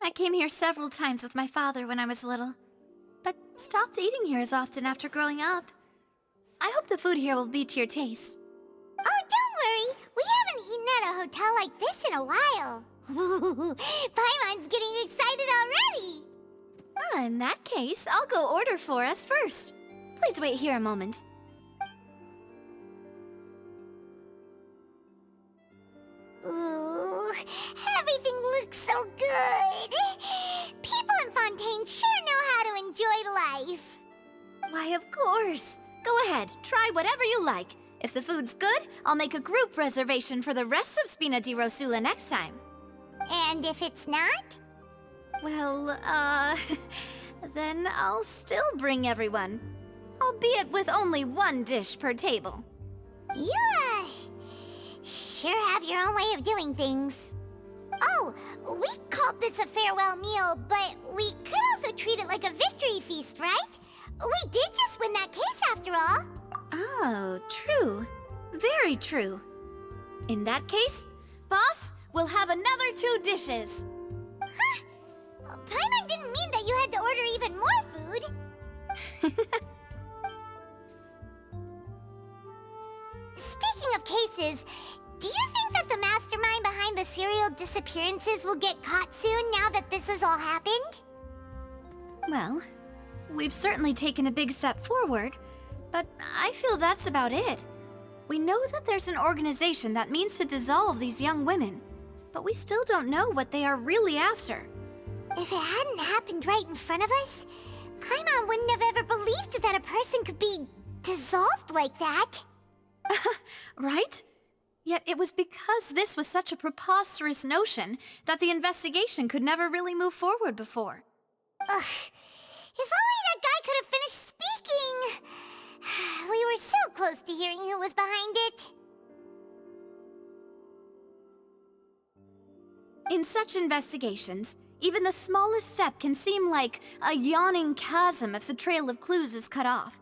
I came here several times with my father when I was little, but stopped eating here as often after growing up. I hope the food here will be to your taste. Oh, don't worry. We haven't eaten at a hotel like this in a while. Paimon's getting excited already. In that case, I'll go order for us first. Please wait here a moment. Ooh, everything looks so good. People in Fontaine sure know how to enjoy life. Why, of course. Go ahead, try whatever you like. If the food's good, I'll make a group reservation for the rest of Spina di Rosula next time. And if it's not? Well, then I'll still bring everyone. Albeit with only one dish per table. You, sure have your own way of doing things. Oh, we called this a farewell meal, but we could also treat it like a victory feast, right? We did just win that case after all. Oh, true. Very true. In that case, boss, we'll have another 2 dishes. Huh? Paimon didn't mean that you had to order even more food. Speaking of cases, do you think that the mastermind behind the serial disappearances will get caught soon now that this has all happened? Well, we've certainly taken a big step forward, but I feel that's about it. We know that there's an organization that means to dissolve these young women, but we still don't know what they are really after. If it hadn't happened right in front of us, Paimon wouldn't have ever believed that a person could be dissolved like that. Right? Yet it was because this was such a preposterous notion that the investigation could never really move forward before. Ugh. If only that guy could have finished speaking! We were so close to hearing who was behind it. In such investigations, even the smallest step can seem like a yawning chasm if the trail of clues is cut off.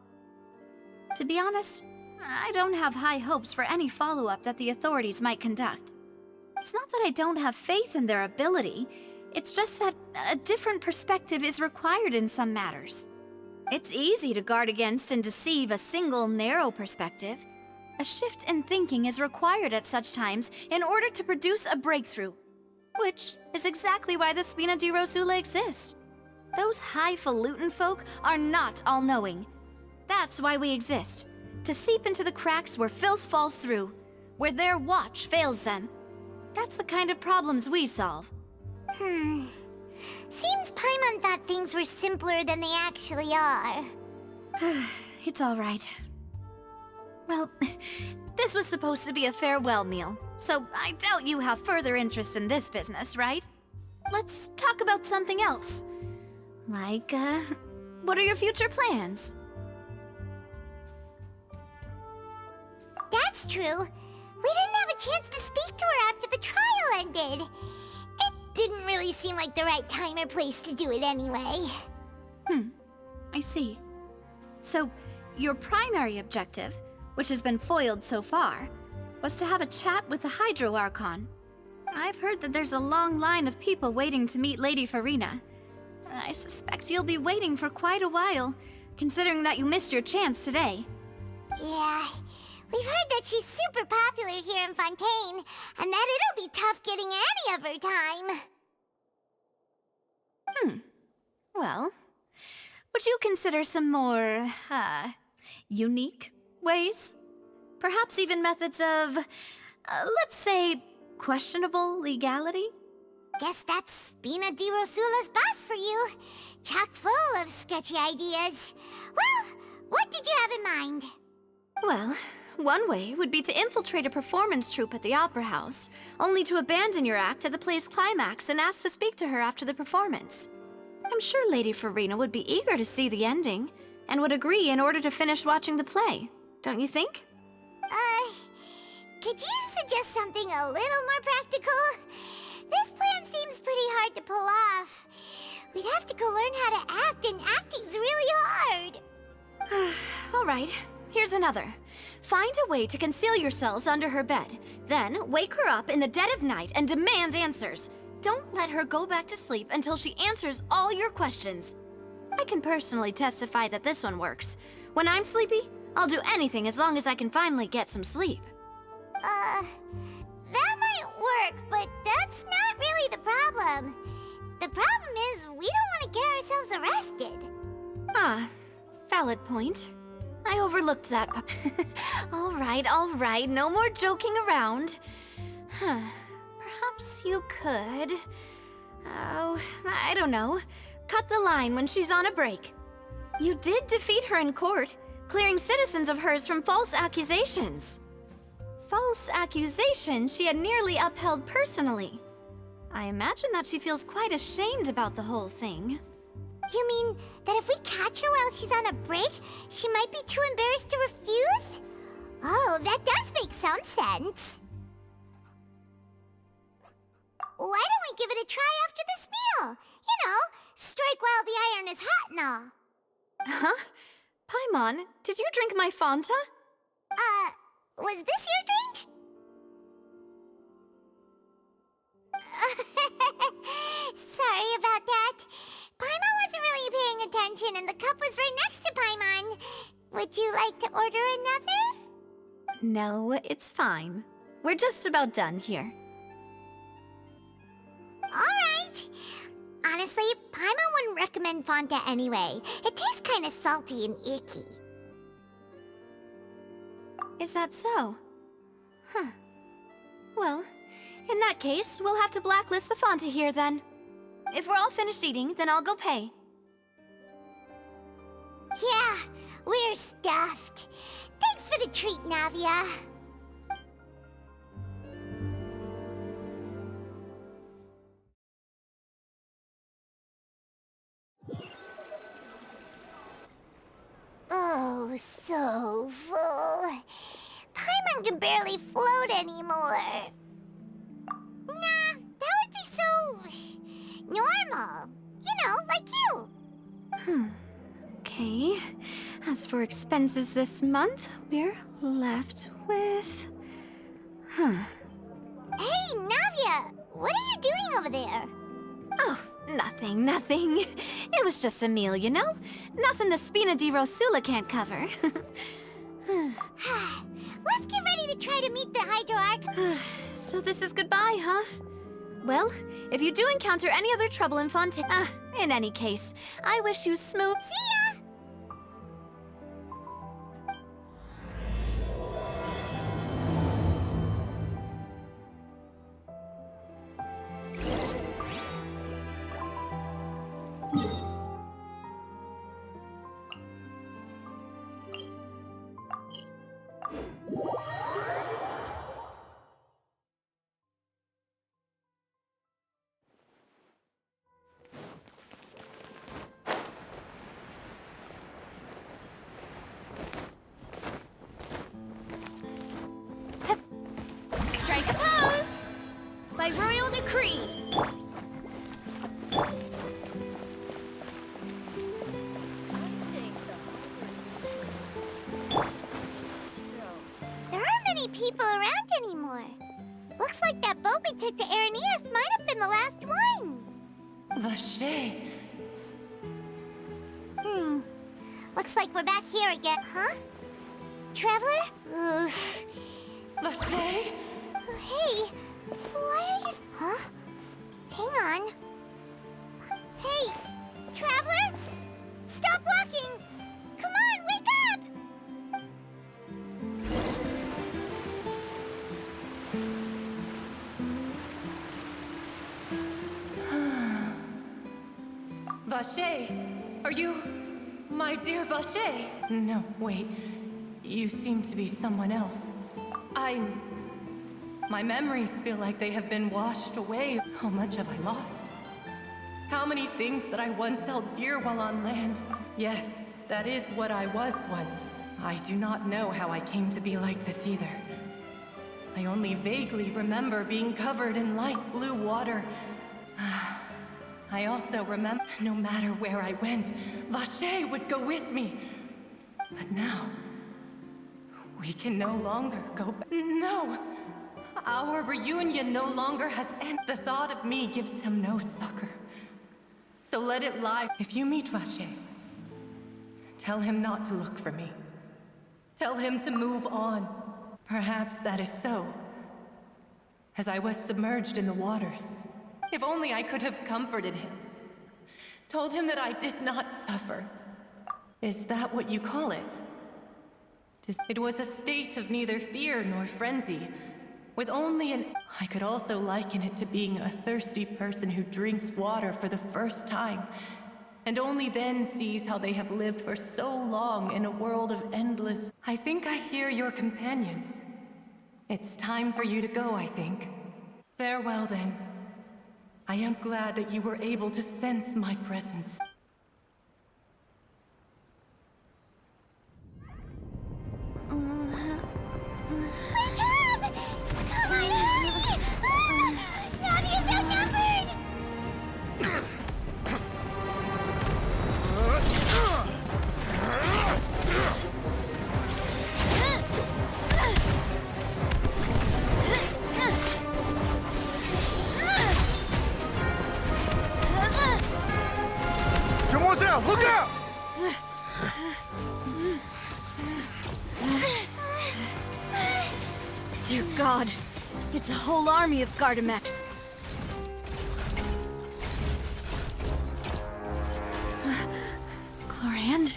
To be honest, I don't have high hopes for any follow-up that the authorities might conduct. It's not that I don't have faith in their ability, it's just that a different perspective is required in some matters. It's easy to guard against and deceive a single narrow perspective. A shift in thinking is required at such times in order to produce a breakthrough. Which is exactly why the Spina di Rosula exists. Those highfalutin folk are not all-knowing. That's why we exist. To seep into the cracks where filth falls through, where their watch fails them. That's the kind of problems we solve. Seems Paimon thought things were simpler than they actually are. It's all right. Well, this was supposed to be a farewell meal, so I doubt you have further interest in this business, right? Let's talk about something else. Like, what are your future plans? That's true. We didn't have a chance to speak to her after the trial ended. It didn't really seem like the right time or place to do it anyway. I see. So, your primary objective, which has been foiled so far, was to have a chat with the Hydro Archon. I've heard that there's a long line of people waiting to meet Lady Farina. I suspect you'll be waiting for quite a while, considering that you missed your chance today. Yeah, we've heard that she's super popular here in Fontaine, and that it'll be tough getting any of her time. Well, would you consider some more, unique ways? Perhaps even methods of, let's say, questionable legality? Guess that's Spina di Rosula's boss for you. Chock full of sketchy ideas. Well, what did you have in mind? Well, one way would be to infiltrate a performance troupe at the Opera House, only to abandon your act at the play's climax and ask to speak to her after the performance. I'm sure Lady Farina would be eager to see the ending, and would agree in order to finish watching the play, don't you think? Could you suggest something a little more practical? This plan seems pretty hard to pull off. We'd have to go learn how to act, and acting's really hard. All right, here's another. Find a way to conceal yourselves under her bed, then wake her up in the dead of night and demand answers. Don't let her go back to sleep until she answers all your questions. I can personally testify that this one works. When I'm sleepy, I'll do anything as long as I can finally get some sleep. That might work, but that's not really the problem. The problem is we don't want to get ourselves arrested. Ah, valid point. I overlooked that. All right, no more joking around. Perhaps you could... Oh, I don't know. Cut the line when she's on a break. You did defeat her in court, clearing citizens of hers from false accusations. False accusations she had nearly upheld personally. I imagine that she feels quite ashamed about the whole thing. You mean that if we catch her while she's on a break, she might be too embarrassed to refuse? Oh, that does make some sense. Why don't we give it a try after this meal? You know, strike while the iron is hot and all. Huh? Paimon, did you drink my Fanta? Was this your drink? Sorry about that. Paimon wasn't really paying attention and the cup was right next to Paimon. Would you like to order another? No, it's fine. We're just about done here. Alright. Honestly, Paimon wouldn't recommend Fanta anyway. It tastes kind of salty and icky. Is that so? Huh. Well, in that case, we'll have to blacklist the Fanta here then. If we're all finished eating, then I'll go pay. Yeah, we're stuffed. Thanks for the treat, Navia. Oh, so full. Paimon can barely float anymore. Nah, that would be so... normal. You know, like you. Okay. As for expenses this month, we're left with... Hey, Navia! What are you doing over there? Oh, nothing. It was just a meal, you know? Nothing the Spina di Rosula can't cover. Let's get ready to try to meet the Hydro Arc. So this is goodbye, huh? Well, if you do encounter any other trouble in Fontaine... in any case, I wish you smooth... See ya! Strike a pose! By royal decree! There aren't many people around anymore. Looks like that boat we took to Araneas might have been the last one. Vache. Looks like we're back here again, huh? Traveler? Ugh. Vache? Hey, why are you... Huh? Hang on. Hey, Traveler? Stop walking! Come on, wake up! Vache, are you my dear Vache? No, wait. You seem to be someone else. My memories feel like they have been washed away. How much have I lost? How many things that I once held dear while on land? Yes, that is what I was once. I do not know how I came to be like this either. I only vaguely remember being covered in light blue water. I also remember no matter where I went, Vache would go with me. But now, we can no longer go back. No! Our reunion no longer has ended. The thought of me gives him no succor. So let it lie. If you meet Vache, tell him not to look for me. Tell him to move on. Perhaps that is so, as I was submerged in the waters. If only I could have comforted him. Told him that I did not suffer. Is that what you call it? It was a state of neither fear nor frenzy, with only an... I could also liken it to being a thirsty person who drinks water for the first time, and only then sees how they have lived for so long in a world of endless... I think I hear your companion. It's time for you to go, I think. Farewell, then. I am glad that you were able to sense my presence. Wake up! Come on, hurry! Navi is outnumbered! Demoiselle, look out! Dear God, it's a whole army of Gardamex. Chlorand?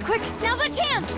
Quick, now's our chance!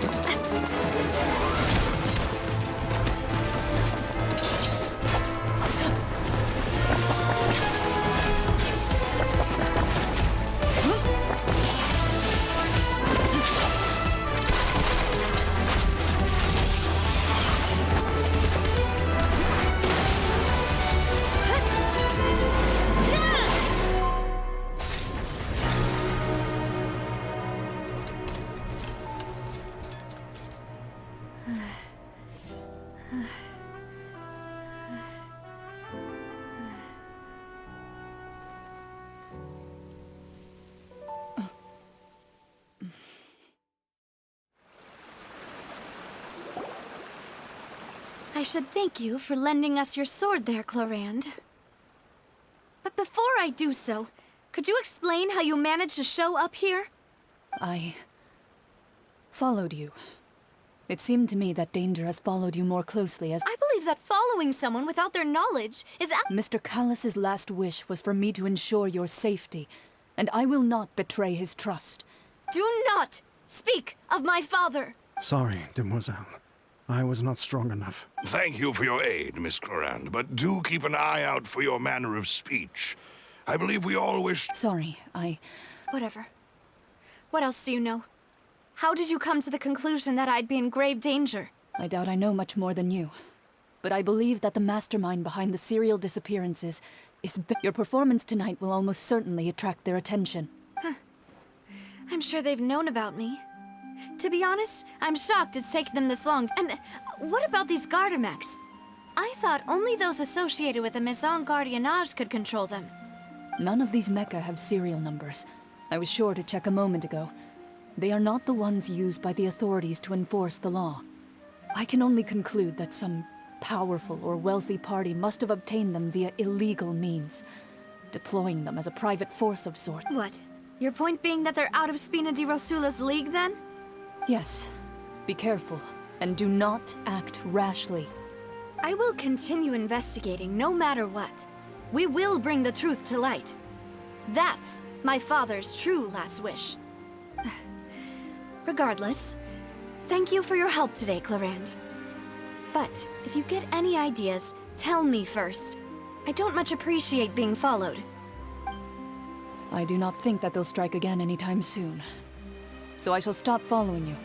I should thank you for lending us your sword there, Chlorand. But before I do so, could you explain how you managed to show up here? I followed you. It seemed to me that danger has followed you more closely as... I believe that following someone without their knowledge is Mr. Callus's last wish was for me to ensure your safety, and I will not betray his trust. Do not speak of my father! Sorry, Demoiselle. I was not strong enough. Thank you for your aid, Miss Clorand, but do keep an eye out for your manner of speech. I believe we all wish... Sorry, Whatever. What else do you know? How did you come to the conclusion that I'd be in grave danger? I doubt I know much more than you. But I believe that the mastermind behind the serial disappearances is... Your performance tonight will almost certainly attract their attention. I'm sure they've known about me. To be honest, I'm shocked it's taken them this long. And what about these Gardamex? I thought only those associated with the Maison Gardiennage could control them. None of these mecha have serial numbers. I was sure to check a moment ago. They are not the ones used by the authorities to enforce the law. I can only conclude that some powerful or wealthy party must have obtained them via illegal means, deploying them as a private force of sort. What? Your point being that they're out of Spina di Rosula's league, then? Yes. Be careful, and do not act rashly. I will continue investigating no matter what. We will bring the truth to light. That's my father's true last wish. Regardless, thank you for your help today, Clorand. But if you get any ideas, tell me first. I don't much appreciate being followed. I do not think that they'll strike again anytime soon. So I shall stop following you.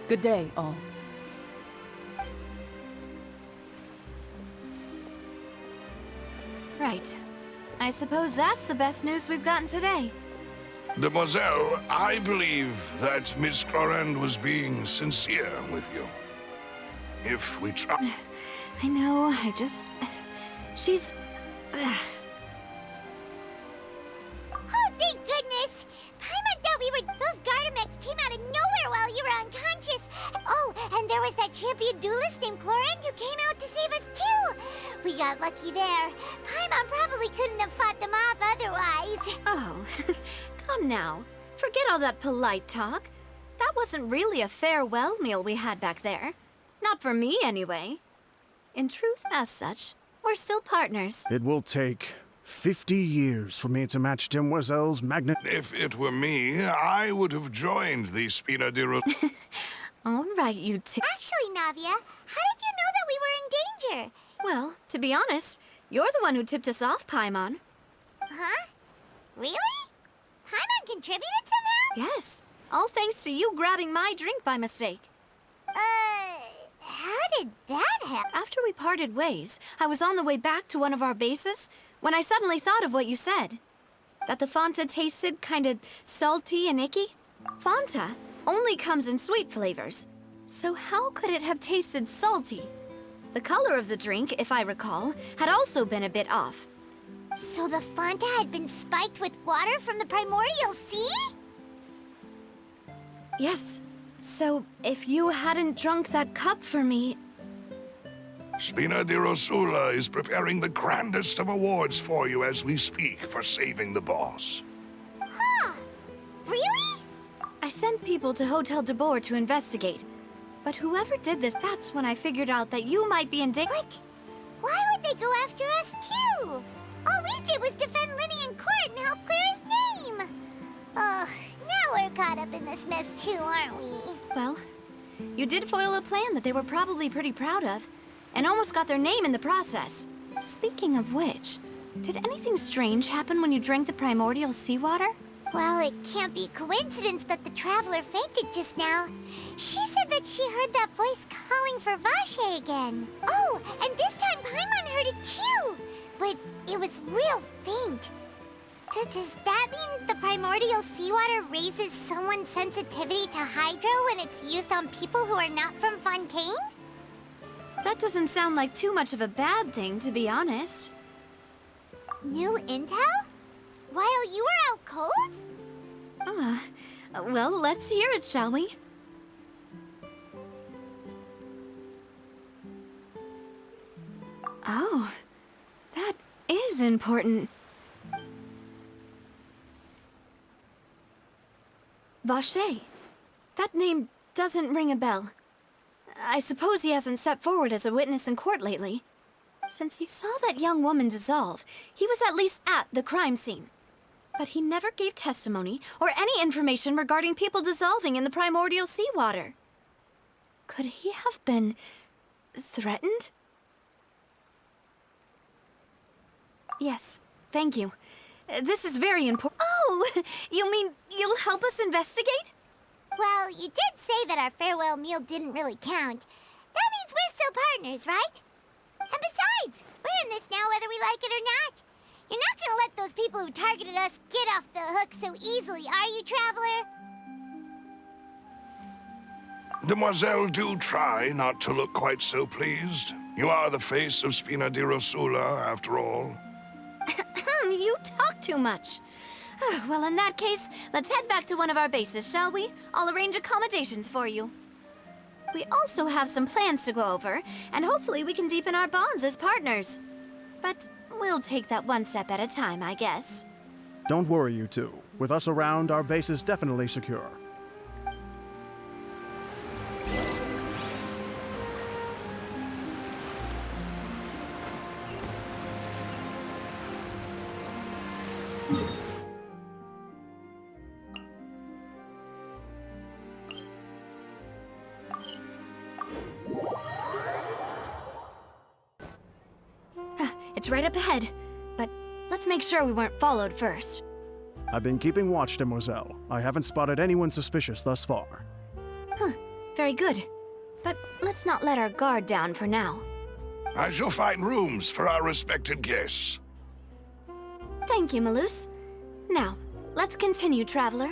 Good day, all. Right. I suppose that's the best news we've gotten today. Demoiselle, I believe that Miss Clorand was being sincere with you. if we try. I know, she's... Oh, thank goodness! Paimon thought we were... Those Gardamex came out of nowhere while you were unconscious. Oh, and there was that champion duelist named Chlorinde who came out to save us too. We got lucky there. Paimon probably couldn't have fought them off otherwise. Oh, come now. Forget all that polite talk. That wasn't really a farewell meal we had back there. Not for me, anyway. In truth, as such, we're still partners. It will take 50 years for me to match Demoiselle's magnet. If it were me, I would have joined the Spina di Rossula. All right, you two. Actually, Navia, how did you know that we were in danger? Well, to be honest, you're the one who tipped us off, Paimon. Huh? Really? Paimon contributed somehow? Yes, all thanks to you grabbing my drink by mistake. How did that happen? After we parted ways, I was on the way back to one of our bases when I suddenly thought of what you said. That the Fanta tasted kind of salty and icky. Fanta only comes in sweet flavors, so how could it have tasted salty? The color of the drink, if I recall, had also been a bit off. So the Fanta had been spiked with water from the primordial sea? Yes. So, if you hadn't drunk that cup for me... Spina di Rossula is preparing the grandest of awards for you as we speak for saving the boss. Huh? Really? I sent people to Hotel de Boer to investigate. But whoever did this, that's when I figured out that you might be in danger. What? Why would they go after us too? All we did was defend Linny in court and help clear his name. Ugh, now we're caught up in this mess too, aren't we? Well, you did foil a plan that they were probably pretty proud of, and almost got their name in the process. Speaking of which, did anything strange happen when you drank the primordial seawater? Well, it can't be coincidence that the traveler fainted just now. She said that she heard that voice calling for Vache again. Oh, and this time Paimon heard it too, but it was real faint. Does that mean the primordial seawater raises someone's sensitivity to hydro when it's used on people who are not from Fontaine? That doesn't sound like too much of a bad thing, to be honest. New intel? While you were out cold? Well, let's hear it, shall we? Oh, that is important. Vache. That name doesn't ring a bell. I suppose he hasn't stepped forward as a witness in court lately. Since he saw that young woman dissolve, he was at least at the crime scene. But he never gave testimony or any information regarding people dissolving in the primordial seawater. Could he have been threatened? Yes, thank you. This is very important. Oh, you mean you'll help us investigate? Well, you did say that our farewell meal didn't really count. That means we're still partners, right? And besides, we're in this now whether we like it or not. You're not gonna let those people who targeted us get off the hook so easily, are you, Traveler? Demoiselle, do try not to look quite so pleased. You are the face of Spina di Rossula, after all. You talk too much. Well, in that case, let's head back to one of our bases, shall we? I'll arrange accommodations for you. We also have some plans to go over, and hopefully we can deepen our bonds as partners. But we'll take that one step at a time, I guess. Don't worry, you two. With us around, our base is definitely secure. It's right up ahead, but let's make sure we weren't followed first. I've been keeping watch, Demoiselle. I haven't spotted anyone suspicious thus far. Very good. But let's not let our guard down for now. I shall find rooms for our respected guests. Thank you, Malus. Now, let's continue, Traveler.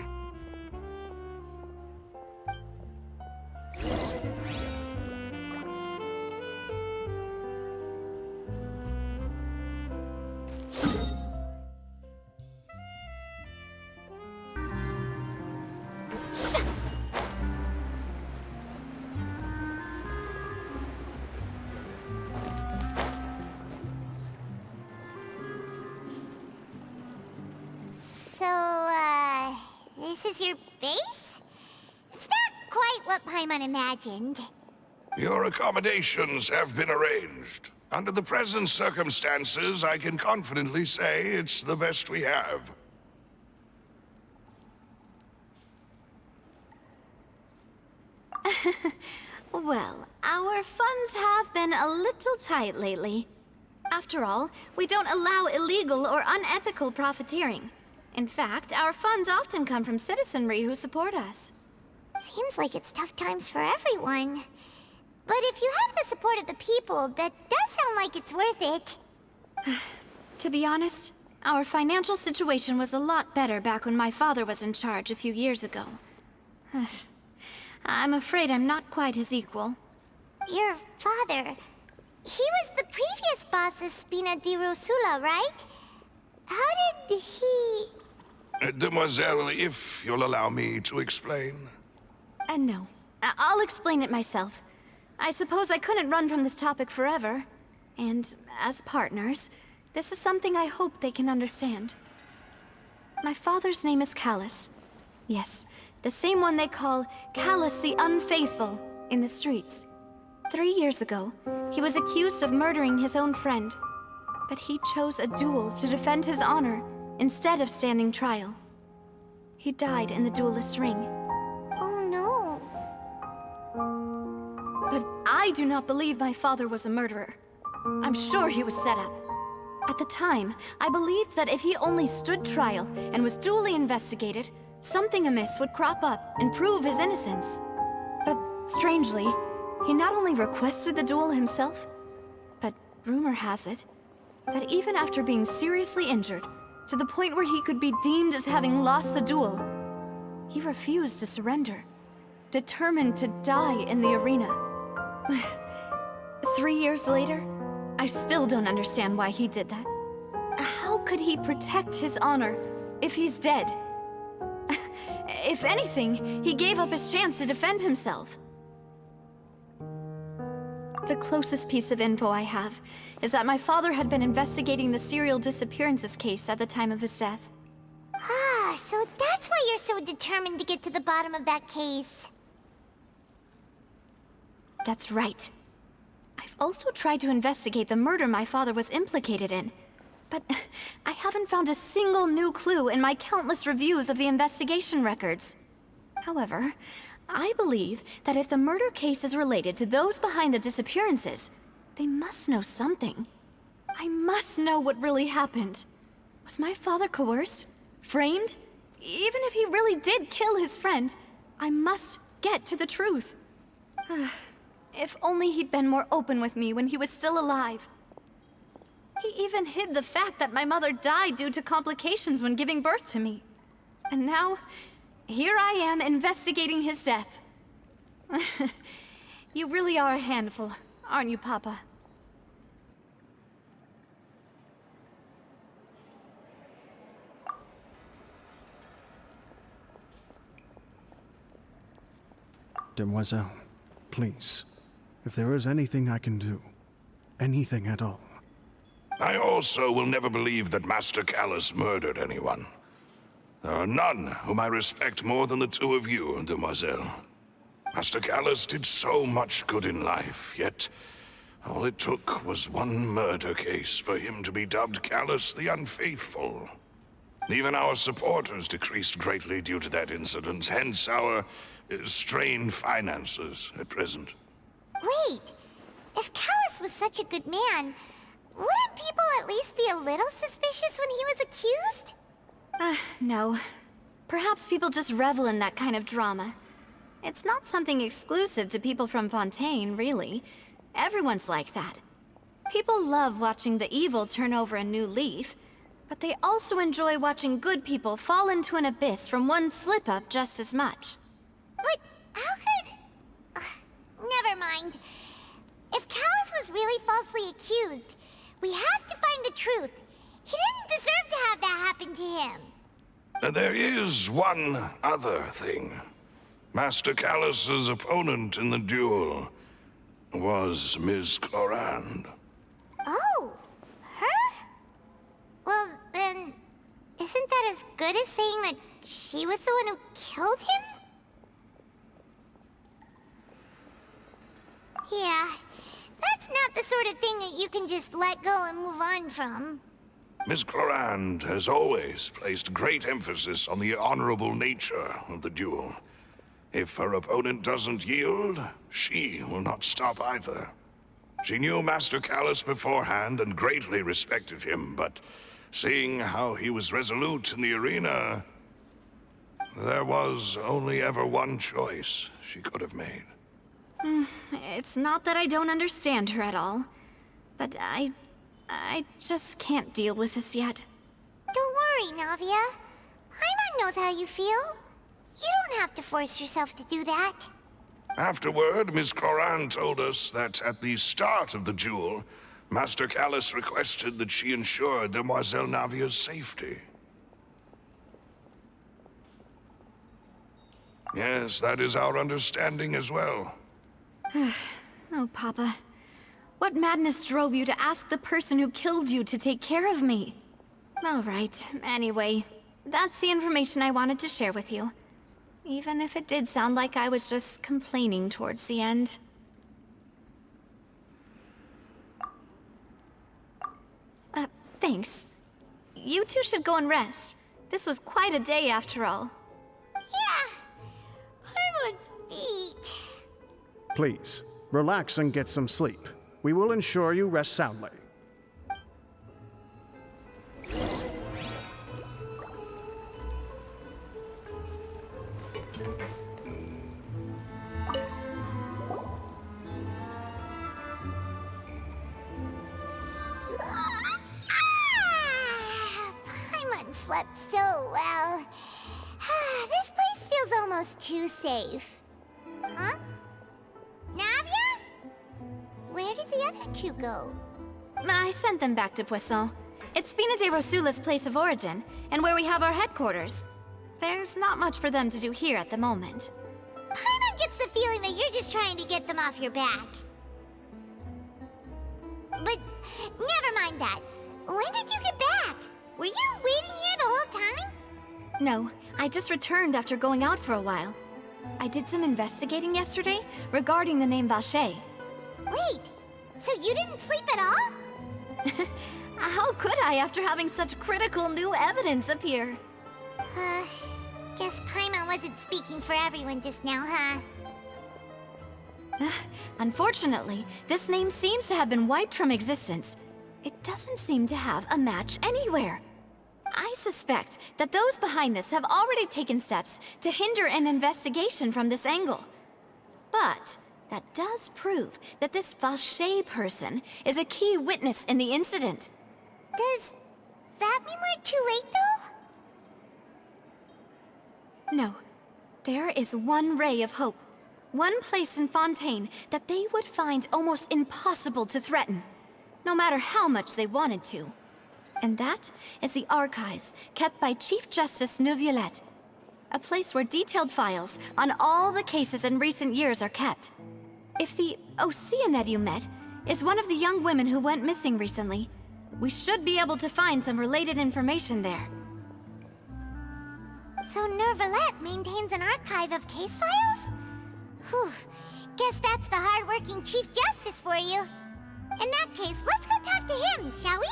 is your base? It's not quite what Paimon imagined. Your accommodations have been arranged. Under the present circumstances, I can confidently say it's the best we have. Well, our funds have been a little tight lately. After all, we don't allow illegal or unethical profiteering. In fact, our funds often come from citizenry who support us. Seems like it's tough times for everyone. But if you have the support of the people, that does sound like it's worth it. To be honest, our financial situation was a lot better back when my father was in charge a few years ago. I'm afraid I'm not quite his equal. Your father... He was the previous boss of Spina di Rosula, right? How did he... Demoiselle, if you'll allow me to explain. No. I'll explain it myself. I suppose I couldn't run from this topic forever. And as partners, this is something I hope they can understand. My father's name is Callus. Yes, the same one they call Callus the Unfaithful in the streets. 3 years ago, he was accused of murdering his own friend. But he chose a duel to defend his honor instead of standing trial. He died in the duelist's ring. Oh no. But I do not believe my father was a murderer. I'm sure he was set up. At the time, I believed that if he only stood trial and was duly investigated, something amiss would crop up and prove his innocence. But strangely, he not only requested the duel himself, but rumor has it that even after being seriously injured, to the point where he could be deemed as having lost the duel, he refused to surrender, determined to die in the arena. 3 years later, I still don't understand why he did that. How could he protect his honor if he's dead? If anything, he gave up his chance to defend himself. The closest piece of info I have is that my father had been investigating the serial disappearances case at the time of his death. Ah, so that's why you're so determined to get to the bottom of that case. That's right. I've also tried to investigate the murder my father was implicated in, but I haven't found a single new clue in my countless reviews of the investigation records. However, I believe that if the murder case is related to those behind the disappearances, they must know something. I must know what really happened. Was my father coerced? Framed? Even if he really did kill his friend, I must get to the truth. If only he'd been more open with me when he was still alive. He even hid the fact that my mother died due to complications when giving birth to me. And now, here I am investigating his death. You really are a handful, aren't you, Papa? Demoiselle, please, if there is anything I can do, anything at all. I also will never believe that Master Callus murdered anyone. There are none whom I respect more than the two of you, Demoiselle. Master Callus did so much good in life, yet all it took was one murder case for him to be dubbed Callus the Unfaithful. Even our supporters decreased greatly due to that incident, hence our strained finances at present. Wait, if Callus was such a good man, wouldn't people at least be a little suspicious when he was accused? No. Perhaps people just revel in that kind of drama. It's not something exclusive to people from Fontaine, really. Everyone's like that. People love watching the evil turn over a new leaf, but they also enjoy watching good people fall into an abyss from one slip-up just as much. But how could... never mind. If Callus was really falsely accused, we have to find the truth. He didn't deserve to have that happen to him. There is one other thing. Master Callus's opponent in the duel was Ms. Clorand. Oh, her? Well, then, isn't that as good as saying that she was the one who killed him? Yeah, that's not the sort of thing that you can just let go and move on from. Miss Clorand has always placed great emphasis on the honorable nature of the duel. If her opponent doesn't yield, she will not stop either. She knew Master Callus beforehand and greatly respected him, but seeing how he was resolute in the arena, there was only ever one choice she could have made. It's not that I don't understand her at all, but I just can't deal with this yet. Don't worry, Navia. Paimon knows how you feel. You don't have to force yourself to do that. Afterward, Miss Clorand told us that at the start of the duel, Master Callus requested that she ensure Demoiselle Navia's safety. Yes, that is our understanding as well. Oh, Papa. What madness drove you to ask the person who killed you to take care of me? All right, anyway, that's the information I wanted to share with you. Even if it did sound like I was just complaining towards the end. Thanks. You two should go and rest. This was quite a day after all. Yeah, Paimon's beat. Please, relax and get some sleep. We will ensure you rest soundly. Paimon slept so well. This place feels almost too safe. Huh? Navia? Where did the other two go? I sent them back to Poisson. It's Spina de Rosula's place of origin, and where we have our headquarters. There's not much for them to do here at the moment. Paimon gets the feeling that you're just trying to get them off your back. But never mind that. When did you get back? Were you waiting here the whole time? No, I just returned after going out for a while. I did some investigating yesterday regarding the name Vache. Wait, so you didn't sleep at all? How could I after having such critical new evidence appear? Guess Paimon wasn't speaking for everyone just now, huh? Unfortunately, this name seems to have been wiped from existence. It doesn't seem to have a match anywhere. I suspect that those behind this have already taken steps to hinder an investigation from this angle. But that does prove that this Vache person is a key witness in the incident. Does that mean we're too late, though? No. There is one ray of hope. One place in Fontaine that they would find almost impossible to threaten, no matter how much they wanted to. And that is the archives kept by Chief Justice Neuvillette, a place where detailed files on all the cases in recent years are kept. If the Oceanid you met is one of the young women who went missing recently, we should be able to find some related information there. So Neuvillette maintains an archive of case files? Whew. Guess that's the hard-working Chief Justice for you. In that case, let's go talk to him, shall we?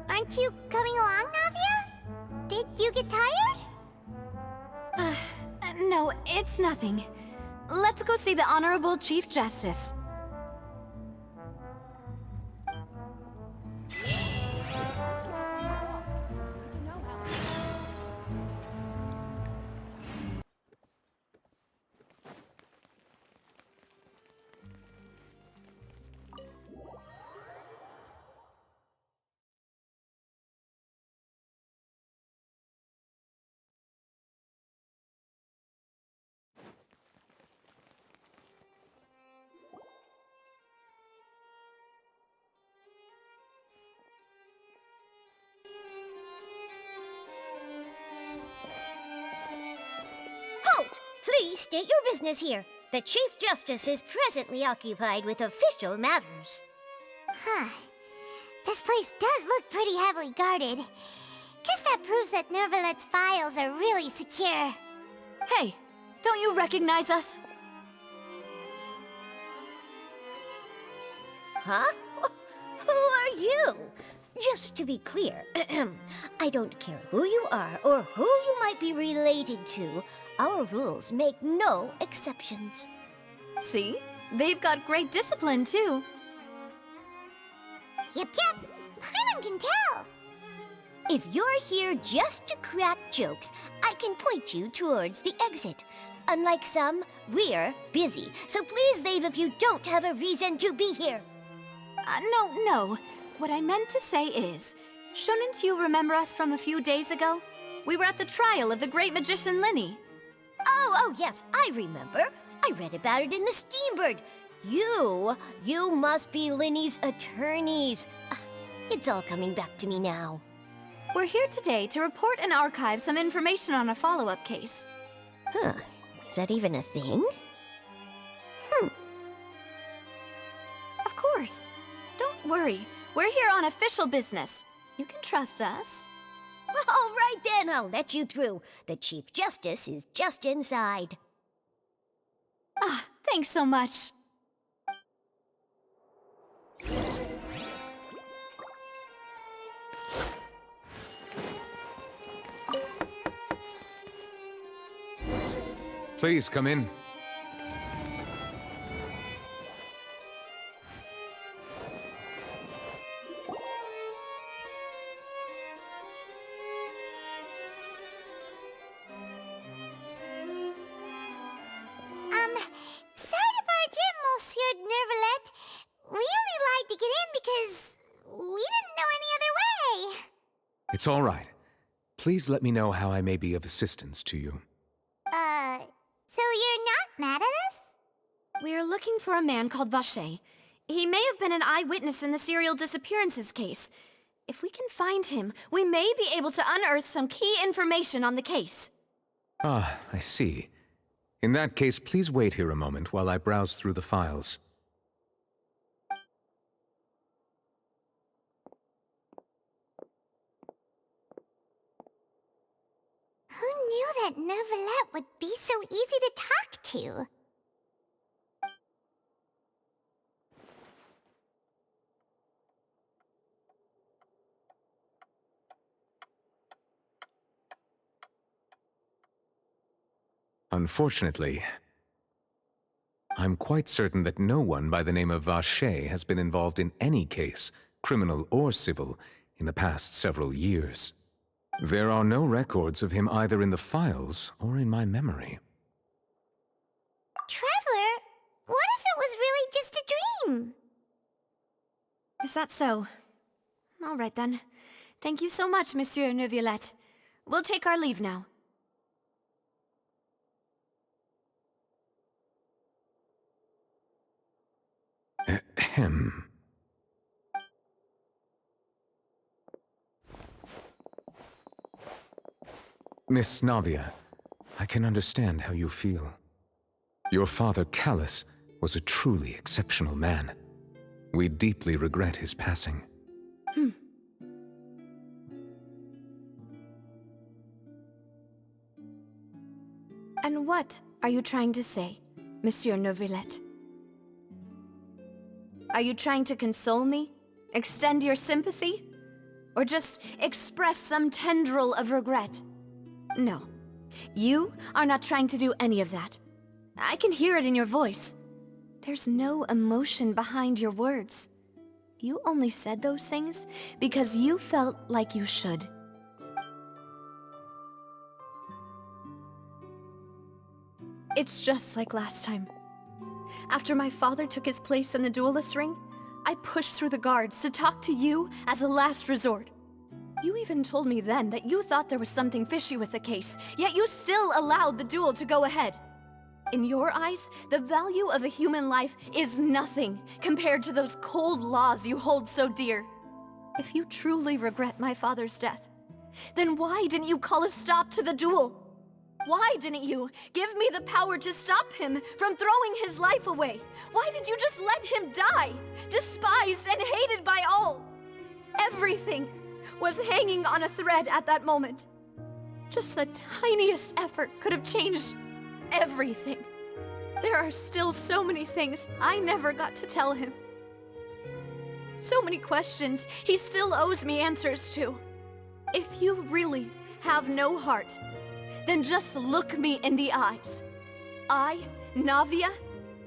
Aren't you coming along, Navia? Did you get tired? No, it's nothing. Let's go see the Honorable Chief Justice. Halt! Please state your business here. The Chief Justice is presently occupied with official matters. Huh. This place does look pretty heavily guarded. Guess that proves that Nervalet's files are really secure. Hey, don't you recognize us? Huh? Who are you? Just to be clear, I don't care who you are or who you might be related to. Our rules make no exceptions. See? They've got great discipline, too. Yep. Paimon can tell. If you're here just to crack jokes, I can point you towards the exit. Unlike some, we're busy, so please leave if you don't have a reason to be here. No. What I meant to say is, shouldn't you remember us from a few days ago? We were at the trial of the great magician Linny. Oh, yes, I remember. I read about it in the Steambird. You must be Linny's attorneys. It's all coming back to me now. We're here today to report and archive some information on a follow-up case. Huh, is that even a thing? Of course. Don't worry. We're here on official business. You can trust us. All right then, I'll let you through. The Chief Justice is just inside. Thanks so much. Please come in. Sorry to barge in, Monsieur Nervalet. We only lied to get in because we didn't know any other way. It's all right. Please let me know how I may be of assistance to you. So you're not mad at us? We're looking for a man called Vache. He may have been an eyewitness in the serial disappearances case. If we can find him, we may be able to unearth some key information on the case. Ah, I see. In that case, please wait here a moment while I browse through the files. Who knew that Nervalet would be so easy to talk to? Unfortunately, I'm quite certain that no one by the name of Vache has been involved in any case, criminal or civil, in the past several years. There are no records of him either in the files or in my memory. Traveler, what if it was really just a dream? Is that so? All right then. Thank you so much, Monsieur Neuvillette. We'll take our leave now. Ahem. Miss Navia, I can understand how you feel. Your father, Callus, was a truly exceptional man. We deeply regret his passing. And what are you trying to say, Monsieur Neuvillette? Are you trying to console me? Extend your sympathy? Or just express some tendril of regret? No. You are not trying to do any of that. I can hear it in your voice. There's no emotion behind your words. You only said those things because you felt like you should. It's just like last time. After my father took his place in the duelist ring, I pushed through the guards to talk to you as a last resort. You even told me then that you thought there was something fishy with the case, yet you still allowed the duel to go ahead. In your eyes, the value of a human life is nothing compared to those cold laws you hold so dear. If you truly regret my father's death, then why didn't you call a stop to the duel? Why didn't you give me the power to stop him from throwing his life away? Why did you just let him die, despised and hated by all? Everything was hanging on a thread at that moment. Just the tiniest effort could have changed everything. There are still so many things I never got to tell him. So many questions he still owes me answers to. If you really have no heart, then just look me in the eyes. I, Navia,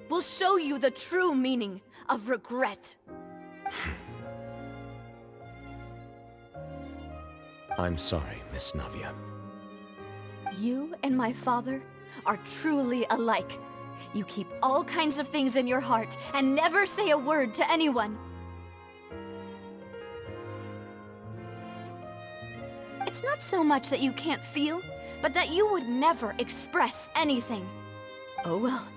will show you the true meaning of regret. I'm sorry, Miss Navia. You and my father are truly alike. You keep all kinds of things in your heart and never say a word to anyone. It's not so much that you can't feel, but that you would never express anything. Oh well.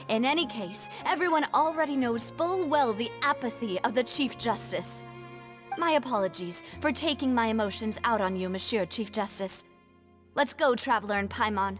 In any case, everyone already knows full well the apathy of the Chief Justice. My apologies for taking my emotions out on you, Monsieur Chief Justice. Let's go, Traveler and Paimon.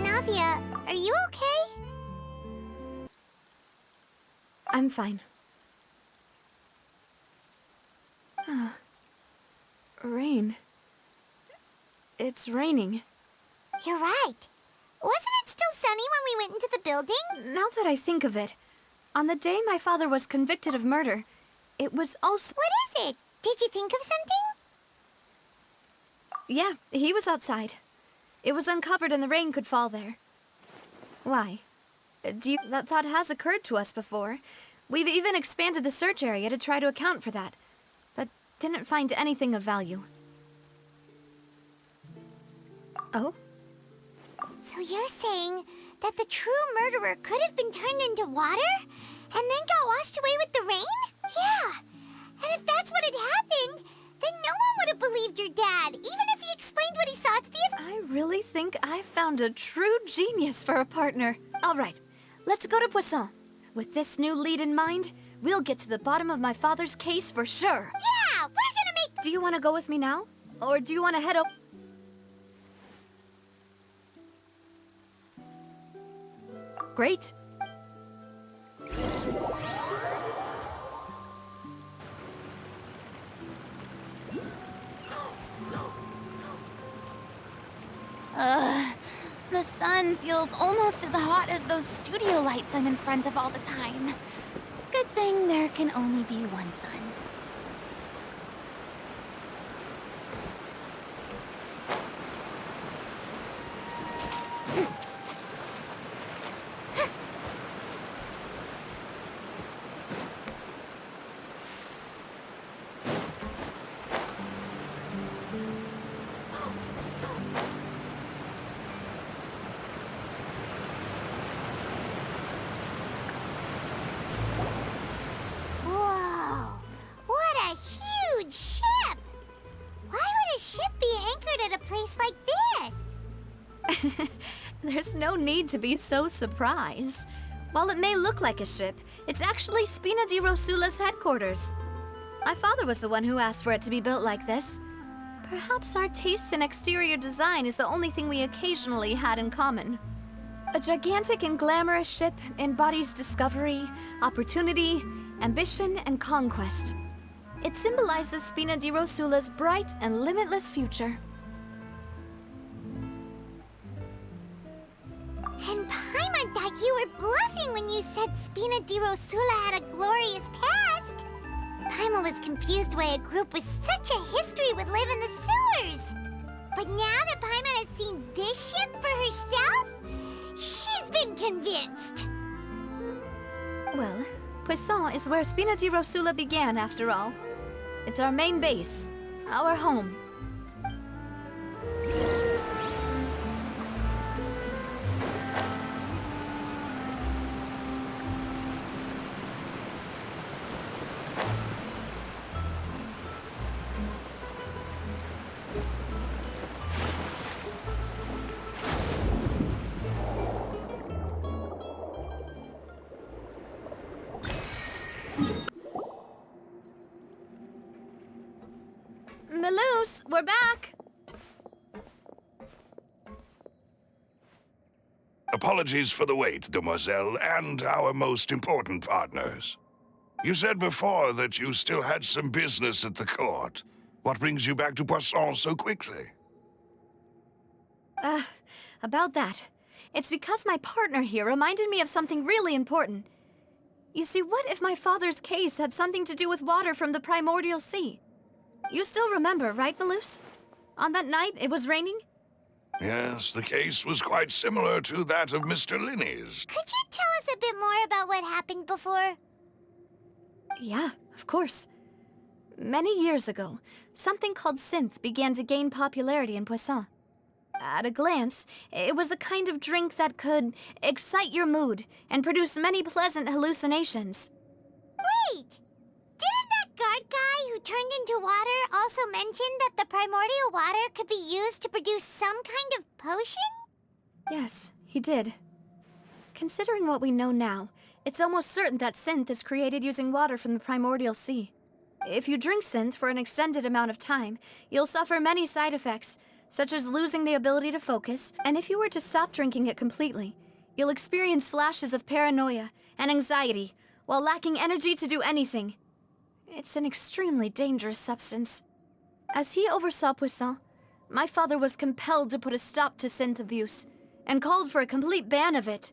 Navia, are you okay? I'm fine. Rain. It's raining. You're right. Wasn't it still sunny when we went into the building? Now that I think of it, on the day my father was convicted of murder, it was also... What is it? Did you think of something? Yeah, he was outside. It was uncovered and the rain could fall there. Why? That thought has occurred to us before. We've even expanded the search area to try to account for that, but didn't find anything of value. Oh? So you're saying that the true murderer could have been turned into water and then got washed away with the rain? Yeah. And if that's what had happened, then no one would have believed your dad, even if he explained what he saw to the... I really think I found a true genius for a partner. All right, let's go to Poisson. With this new lead in mind, we'll get to the bottom of my father's case for sure. Yeah, we're gonna make... Do you want to go with me now? Or do you want to head over? Great. The sun feels almost as hot as those studio lights I'm in front of all the time. Good thing there can only be one sun. Whoa! What a huge ship! Why would a ship be anchored at a place like this? There's no need to be so surprised. While it may look like a ship, it's actually Spina di Rosula's headquarters. My father was the one who asked for it to be built like this. Perhaps our taste in exterior design is the only thing we occasionally had in common. A gigantic and glamorous ship embodies discovery, opportunity, ambition, and conquest. It symbolizes Spina di Rosula's bright and limitless future. And Paimon thought you were bluffing when you said Spina di Rosula had a glorious past. Paimon was confused why a group with such a history would live in the sewers. But now that Paimon has seen this ship for herself, she's been convinced. Well, Poisson is where Spina di Rosula began, after all. It's our main base, our home. we're back! Apologies for the wait, demoiselle, and our most important partners. You said before that you still had some business at the court. What brings you back to Poisson so quickly? About that. It's because my partner here reminded me of something really important. You see, what if my father's case had something to do with water from the primordial sea? You still remember, right, Malus? On that night, it was raining? Yes, the case was quite similar to that of Mr. Linney's. Could you tell us a bit more about what happened before? Yeah, of course. Many years ago, something called synth began to gain popularity in Poisson. At a glance, it was a kind of drink that could excite your mood and produce many pleasant hallucinations. Wait! Didn't that guard guy who turned into water also mention that the primordial water could be used to produce some kind of potion? Yes, he did. Considering what we know now, it's almost certain that synth is created using water from the primordial sea. If you drink synth for an extended amount of time, you'll suffer many side effects, such as losing the ability to focus, and if you were to stop drinking it completely, you'll experience flashes of paranoia and anxiety while lacking energy to do anything. It's an extremely dangerous substance. As he oversaw Poisson, my father was compelled to put a stop to synth abuse and called for a complete ban of it.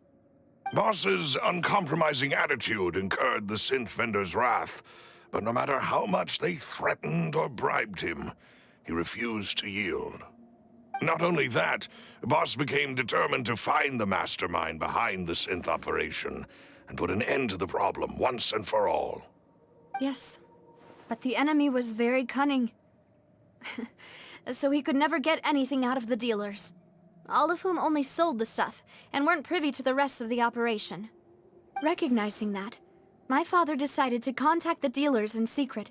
Boss's uncompromising attitude incurred the synth vendor's wrath, but no matter how much they threatened or bribed him, he refused to yield. Not only that, Boss became determined to find the mastermind behind the synth operation and put an end to the problem once and for all. Yes, but the enemy was very cunning. So he could never get anything out of the dealers, all of whom only sold the stuff and weren't privy to the rest of the operation. Recognizing that, my father decided to contact the dealers in secret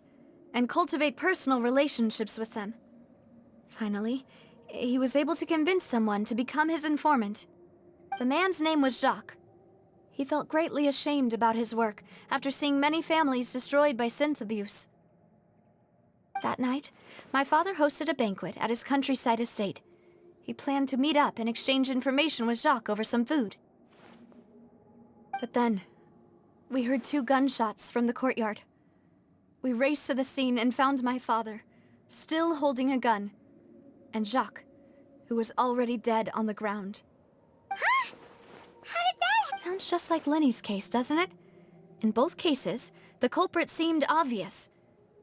and cultivate personal relationships with them. Finally, he was able to convince someone to become his informant. The man's name was Jacques. He felt greatly ashamed about his work after seeing many families destroyed by synth abuse. That night, my father hosted a banquet at his countryside estate. He planned to meet up and exchange information with Jacques over some food. But then, we heard 2 gunshots from the courtyard. We raced to the scene and found my father, still holding a gun, and Jacques, who was already dead on the ground. Huh? How did that Sounds just like Lenny's case, doesn't it? In both cases, the culprit seemed obvious.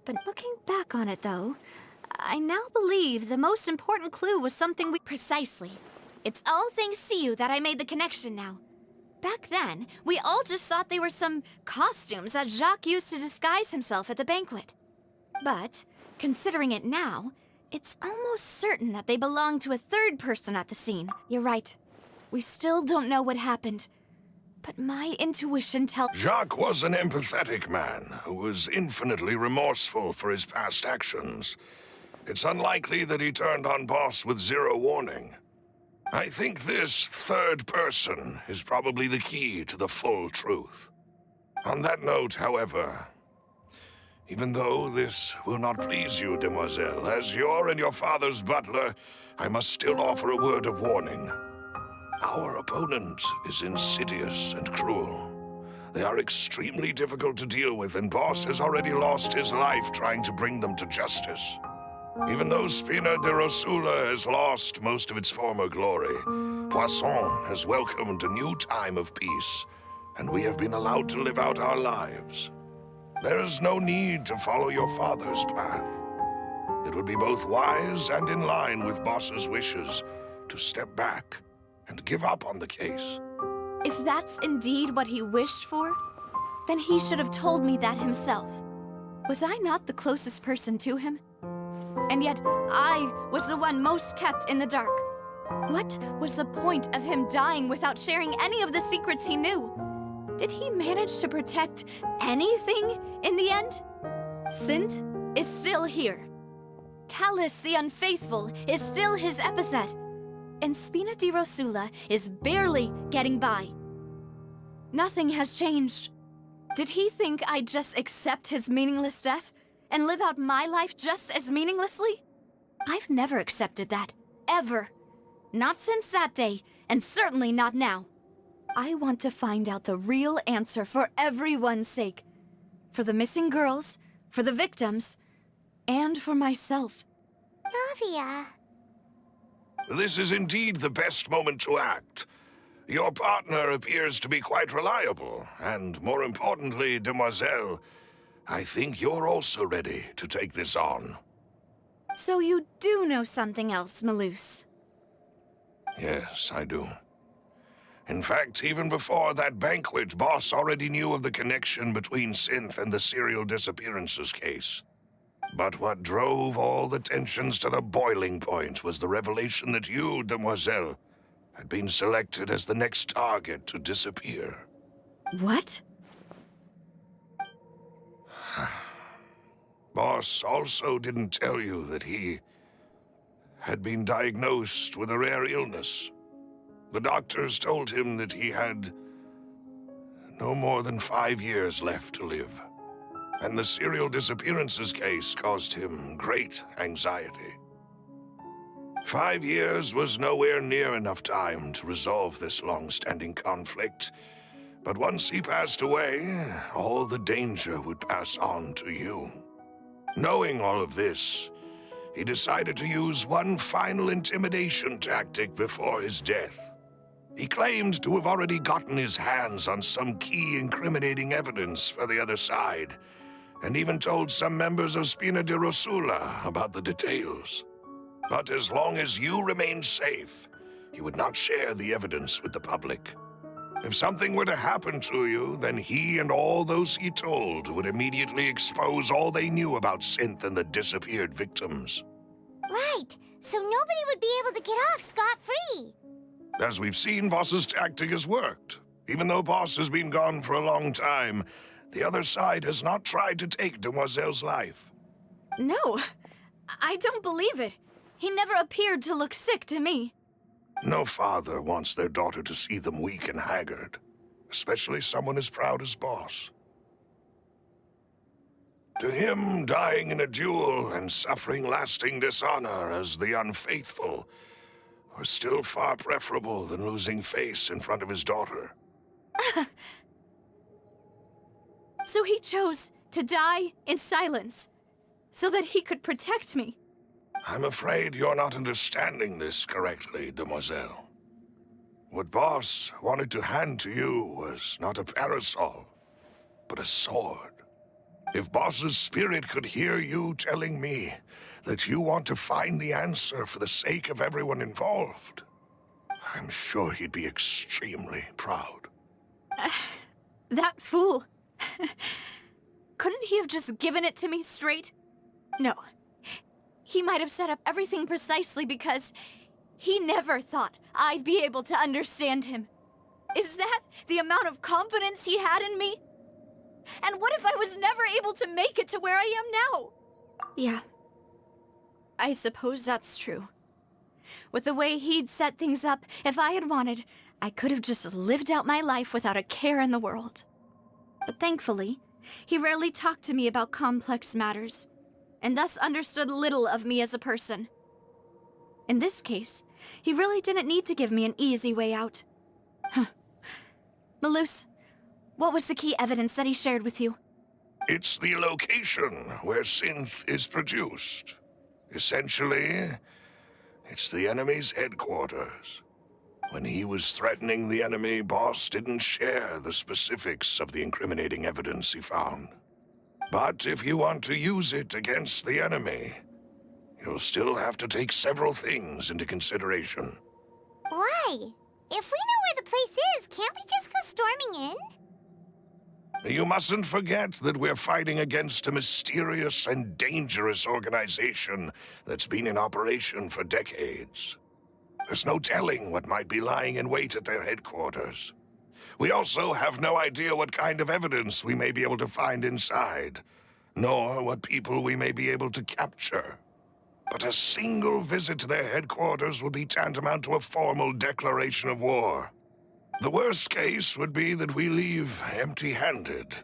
But looking back on it, though, I now believe the most important clue was something we... Precisely. It's all thanks to you that I made the connection now. Back then, we all just thought they were some costumes that Jacques used to disguise himself at the banquet. But, considering it now, it's almost certain that they belong to a third person at the scene. You're right. We still don't know what happened. But my intuition tells... Jacques was an empathetic man who was infinitely remorseful for his past actions. It's unlikely that he turned on Boss with zero warning. I think this third person is probably the key to the full truth. On that note, however, even though this will not please you, demoiselle, as your and your father's butler, I must still offer a word of warning. Our opponent is insidious and cruel. They are extremely difficult to deal with, and Boss has already lost his life trying to bring them to justice. Even though Spina de Rosula has lost most of its former glory, Poisson has welcomed a new time of peace, and we have been allowed to live out our lives. There is no need to follow your father's path. It would be both wise and in line with Boss's wishes to step back and give up on the case. If that's indeed what he wished for, then he should have told me that himself. Was I not the closest person to him? And yet, I was the one most kept in the dark. What was the point of him dying without sharing any of the secrets he knew? Did he manage to protect anything in the end? Synth is still here. Callus the Unfaithful is still his epithet. And Spina di Rosula is barely getting by. Nothing has changed. Did he think I'd just accept his meaningless death and live out my life just as meaninglessly? I've never accepted that. Ever. Not since that day, and certainly not now. I want to find out the real answer for everyone's sake. For the missing girls, for the victims, and for myself. Navia. This is indeed the best moment to act. Your partner appears to be quite reliable, and more importantly, Demoiselle, I think you're also ready to take this on. So you do know something else, Maloose? Yes, I do. In fact, even before that banquet, Boss already knew of the connection between Synth and the serial disappearances case. But what drove all the tensions to the boiling point was the revelation that you, Demoiselle, had been selected as the next target to disappear. What? Boss also didn't tell you that he had been diagnosed with a rare illness. The doctors told him that he had no more than 5 years left to live. And the serial disappearances case caused him great anxiety. 5 years was nowhere near enough time to resolve this long-standing conflict. But once he passed away, all the danger would pass on to you. Knowing all of this, he decided to use one final intimidation tactic before his death. He claimed to have already gotten his hands on some key incriminating evidence for the other side, and even told some members of Spina di Rosula about the details. But as long as you remained safe, he would not share the evidence with the public. If something were to happen to you, then he and all those he told would immediately expose all they knew about Synth and the disappeared victims. Right, so nobody would be able to get off scot-free. As we've seen, Boss's tactic has worked. Even though Boss has been gone for a long time, the other side has not tried to take Demoiselle's life. No, I don't believe it. He never appeared to look sick to me. No father wants their daughter to see them weak and haggard, especially someone as proud as Boss. To him, dying in a duel and suffering lasting dishonor as the unfaithful were still far preferable than losing face in front of his daughter. So he chose to die in silence, so that he could protect me. I'm afraid you're not understanding this correctly, Demoiselle. What Boss wanted to hand to you was not a parasol, but a sword. If Boss's spirit could hear you telling me that you want to find the answer for the sake of everyone involved, I'm sure he'd be extremely proud. That fool. Couldn't he have just given it to me straight? No. He might have set up everything precisely because he never thought I'd be able to understand him. Is that the amount of confidence he had in me? And what if I was never able to make it to where I am now? Yeah. I suppose that's true. With the way he'd set things up, if I had wanted, I could have just lived out my life without a care in the world. But thankfully, he rarely talked to me about complex matters, and thus understood little of me as a person. In this case, he really didn't need to give me an easy way out. Maloose, what was the key evidence that he shared with you? It's the location where Synth is produced. Essentially, it's the enemy's headquarters. When he was threatening the enemy, Boss didn't share the specifics of the incriminating evidence he found. But if you want to use it against the enemy, you'll still have to take several things into consideration. Why? If we know where the place is, can't we just go storming in? You mustn't forget that we're fighting against a mysterious and dangerous organization that's been in operation for decades. There's no telling what might be lying in wait at their headquarters. We also have no idea what kind of evidence we may be able to find inside, nor what people we may be able to capture. But a single visit to their headquarters would be tantamount to a formal declaration of war. The worst case would be that we leave empty-handed,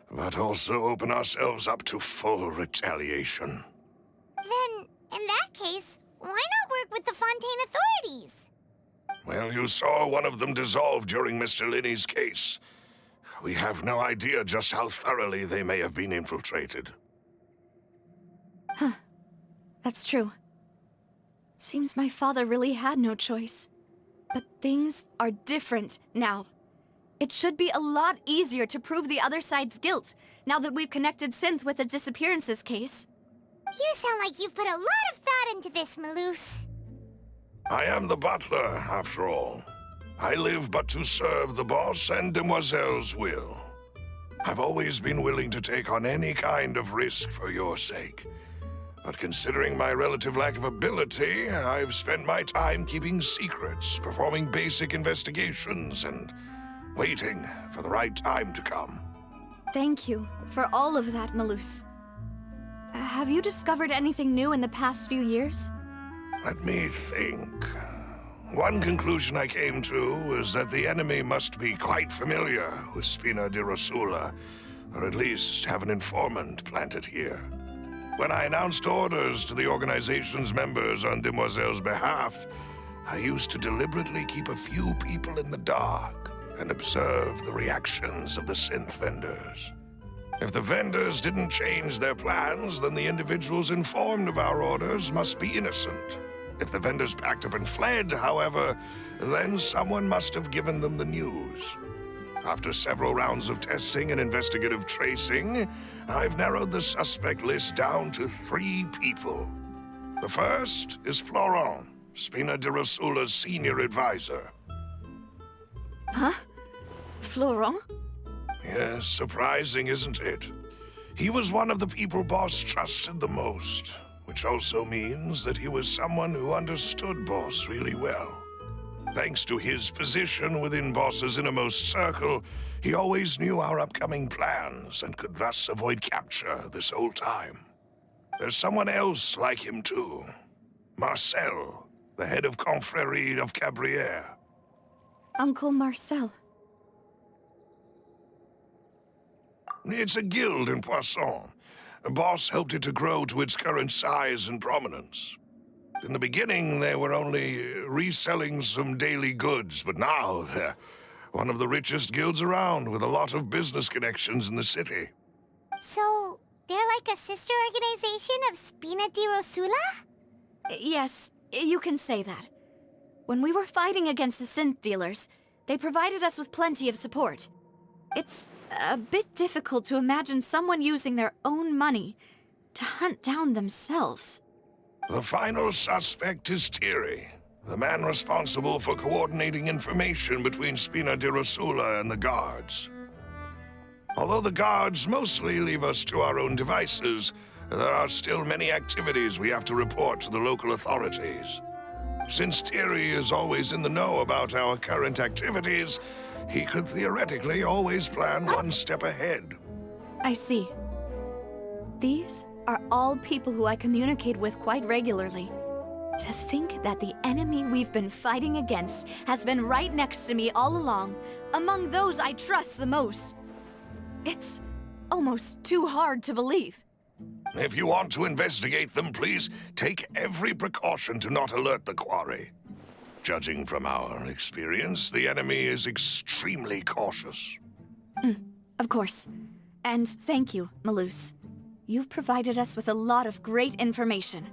but also open ourselves up to full retaliation. Then, in that case, case, why not work with the Fontaine authorities? Well, you saw one of them dissolve during Mr. Linney's case. We have no idea just how thoroughly they may have been infiltrated. Huh. That's true. Seems my father really had no choice. But things are different now. It should be a lot easier to prove the other side's guilt, now that we've connected Synth with the disappearances case. You sound like you've put a lot of thought into this, Maloose. I am the butler, after all. I live but to serve the boss and Demoiselle's will. I've always been willing to take on any kind of risk for your sake. But considering my relative lack of ability, I've spent my time keeping secrets, performing basic investigations, and waiting for the right time to come. Thank you for all of that, Maloose. Have you discovered anything new in the past few years? Let me think. One conclusion I came to was that the enemy must be quite familiar with Spina di Rosula, or at least have an informant planted here. When I announced orders to the organization's members on Demoiselle's behalf, I used to deliberately keep a few people in the dark and observe the reactions of the synth vendors. If the vendors didn't change their plans, then the individuals informed of our orders must be innocent. If the vendors packed up and fled, however, then someone must have given them the news. After several rounds of testing and investigative tracing, I've narrowed the suspect list down to 3 people. The first is Florent, Spina di Rosula's senior advisor. Huh? Florent? Yes, surprising, isn't it? He was one of the people Boss trusted the most, which also means that he was someone who understood Boss really well. Thanks to his position within Boss's innermost circle, he always knew our upcoming plans and could thus avoid capture this whole time. There's someone else like him too. Marcel, the head of Confrérie of Cabrières. Uncle Marcel. It's a guild in Poisson. Boss helped it to grow to its current size and prominence. In the beginning, they were only reselling some daily goods, but now they're one of the richest guilds around, with a lot of business connections in the city. So, they're like a sister organization of Spina di Rosula? Yes, you can say that. When we were fighting against the synth dealers, they provided us with plenty of support. It's a bit difficult to imagine someone using their own money to hunt down themselves. The final suspect is Thierry, the man responsible for coordinating information between Spina di Rosula and the guards. Although the guards mostly leave us to our own devices, there are still many activities we have to report to the local authorities. Since Thierry is always in the know about our current activities, he could theoretically always plan one step ahead. I see. These are all people who I communicate with quite regularly. To think that the enemy we've been fighting against has been right next to me all along, among those I trust the most. It's almost too hard to believe. If you want to investigate them, please take every precaution to not alert the quarry. Judging from our experience, the enemy is extremely cautious. Of course. And thank you, Maloose. You've provided us with a lot of great information.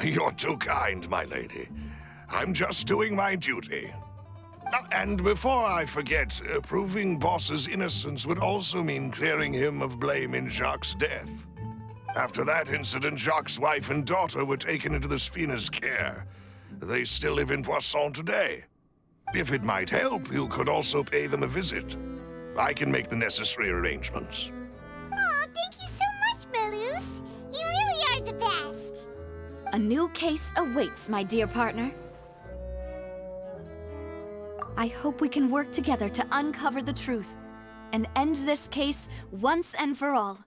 You're too kind, my lady. I'm just doing my duty. And before I forget, proving Boss's innocence would also mean clearing him of blame in Jacques' death. After that incident, Jacques' wife and daughter were taken into the Spina's care. They still live in Poisson today. If it might help, you could also pay them a visit. I can make the necessary arrangements. Aw, thank you so much, Maloose. You really are the best. A new case awaits, my dear partner. I hope we can work together to uncover the truth and end this case once and for all.